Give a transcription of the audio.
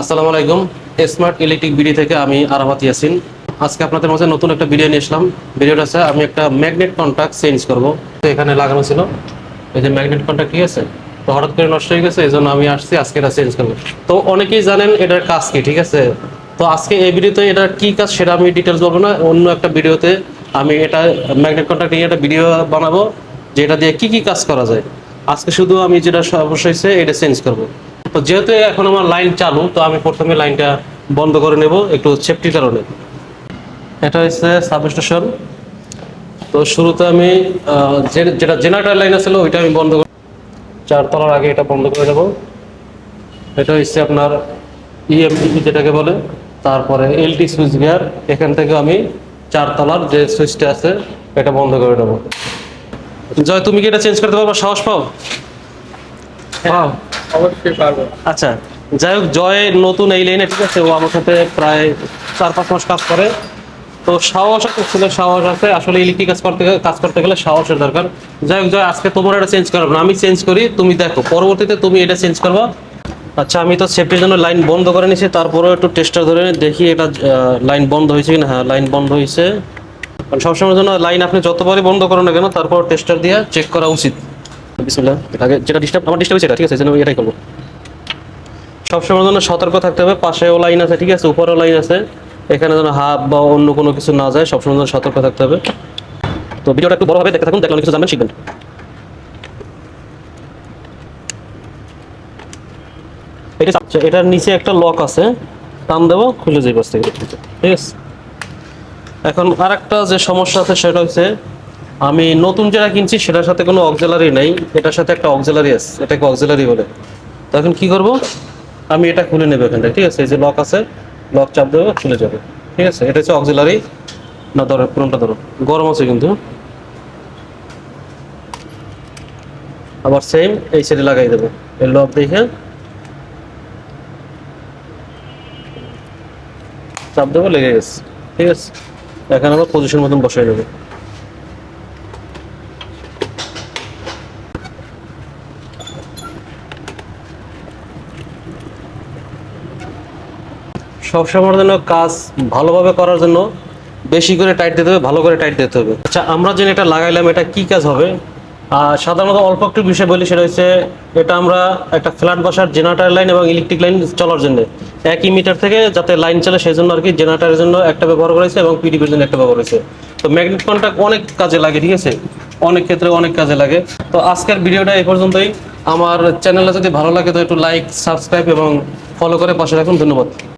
আসসালামু আলাইকুম। Smart electric BD থেকে আমি আরাফাত ইয়াসিন। আজকে আপনাদের মাঝে নতুন একটা ভিডিও নিয়ে আসলাম। ভিডিওটা আছে আমি একটা ম্যাগনেট কন্টাক্ট চেঞ্জ করব। তো এখানে লাগানো ছিল এই যে ম্যাগনেট কন্টাক্ট, ঠিক আছে। তো হঠাৎ করে নষ্ট হয়ে গেছে, এই জন্য আমি আসছি আজকে এটা চেঞ্জ করবো। তো অনেকেই জানেন এটার কাজ কি, ঠিক আছে। তো আজকে এই ভিডিওতে এটার কি কাজ সেটা আমি ডিটেলস বলবো না, অন্য একটা ভিডিওতে আমি এটা ম্যাগনেট কন্টাক্ট নিয়ে একটা ভিডিও বানাবো যে এটা দিয়ে কি কি কাজ করা যায়। আজকে শুধু আমি যেটা সমস্যা হয়েছে এটা চেঞ্জ করবো। তো যেহেতু এখন আমার লাইন চালু, তো আমি প্রথমে লাইনটা বন্ধ করে নেব একটু সেফটির কারণে। এটা হচ্ছে সাবস্টেশন। তো শুরুতে আমি যেটা জেনারেটর লাইন ছিল ওইটা আমি বন্ধ করে, 4 তলার আগে এটা বন্ধ করে নেব। এটা হচ্ছে আপনার ইএমটিপি যেটাকে বলে। তারপরে এলটি সুইচ গিয়ার, এখান থেকে আমি 4 তলার যে সুইচটা আছে এটা বন্ধ করে নেব। জয়, তুমি কি এটা চেঞ্জ করতে পারবা? সাহস পাও? পাও? অবশ্যই পারবো। আচ্ছা, যাই হোক, জয় নতুন এই লাইনে, ঠিক আছে। ও আমার সাথে প্রায় 4-5 মাস কাজ করে। তো সাহস ছিল, সাহস আছে। আসলে ইলেকট্রিক কাজ করতে গেলে সাহসের দরকার। যাই হোক জয়, আজকে তোমার এটা চেঞ্জ করবো না, আমি চেঞ্জ করি, তুমি দেখো পরবর্তীতে তুমি এটা চেঞ্জ করবা। আচ্ছা, আমি তো সেফটির জন্য লাইন বন্ধ করে নিয়েছি, তারপরেও একটু টেস্টার ধরে দেখি এটা লাইন বন্ধ হয়েছে কিনা। হ্যাঁ, লাইন বন্ধ হয়েছে। কারণ সবসময়ের জন্য লাইন আপনি যতবারই বন্ধ করেন না কেন, তারপর টেস্টার দিয়ে চেক করা উচিত। বিসমিল্লাহ। আগে যেটা আমার ডিস্টার্ব হয়েছে এটা, ঠিক আছে, এই জন্য আমি এটাই করবো। সবসময়ের জন্য সতর্ক থাকতে হবে। পাশেও লাইন আছে, ঠিক আছে, উপরেও লাইন আছে, এখানে যেন হাত বা অন্য কোনো কিছু না যায়, সবসময় জন্য সতর্ক থাকতে হবে। তো ভিডিওটা একটু বড়ভাবে দেখতে থাকুন, দেখলে অনেক কিছু জানবেন, শিখবেন। এটার নিচে একটা লক আছে, টান দেবো, খুলে যাই বাস থেকে, ঠিক আছে। এখন আর একটা যে সমস্যা আছে সেটা হচ্ছে আমি নতুন যেটা কিনছি সেটার সাথে কোনো অক্সিলারি নেই, এটার সাথে একটা অক্সিলারি আছে, এটাকে অক্সিলারি বলে। তো এখন কি করব, আমি এটা খুলে নেব এখানটা, ঠিক আছে। এই যে লক আছে, লক চাপ দেবো, খুলে যাবে, ঠিক আছে। এটা হচ্ছে অক্সিলারি। না ধরো, পুরোটা ধরো, গরম আছে কিন্তু। আবার সেম এই সাইডে লাগাই দেবো, এই লক দেখে চাপ দেবো, লেগে গেছে, ঠিক আছে। এখন আবার পজিশন মতন বসাই নেবো। সবসময়ের জন্য কাজ ভালোভাবে করার জন্য বেশি করে টাইট দিতে হবে, ভালো করে টাইট দিতে হবে। আচ্ছা, আমরা যেন এটা লাগাইলাম এটা কি কাজ হবে, সাধারণত অল্প একটু বিষয় বলি, সেটা হচ্ছে এটা আমরা একটা ফ্ল্যাট বাসার জেনারেটর লাইন এবং ইলেকট্রিক লাইন চলার জন্য একই মিটার থেকে যাতে লাইন চলে সেই জন্য আর কি জেনারেটরের জন্য একটা ব্যবহার করেছে এবং পিডিবির জন্য একটা ব্যবহার করেছে। তো ম্যাগনেট কন্টাক্ট অনেক কাজে লাগে, ঠিক আছে, অনেক ক্ষেত্রে অনেক কাজে লাগে। তো আজকের ভিডিওটা এই পর্যন্তই। আমার চ্যানেলে যদি ভালো লাগে তো একটু লাইক, সাবস্ক্রাইব এবং ফলো করে পাশে রাখুন। ধন্যবাদ।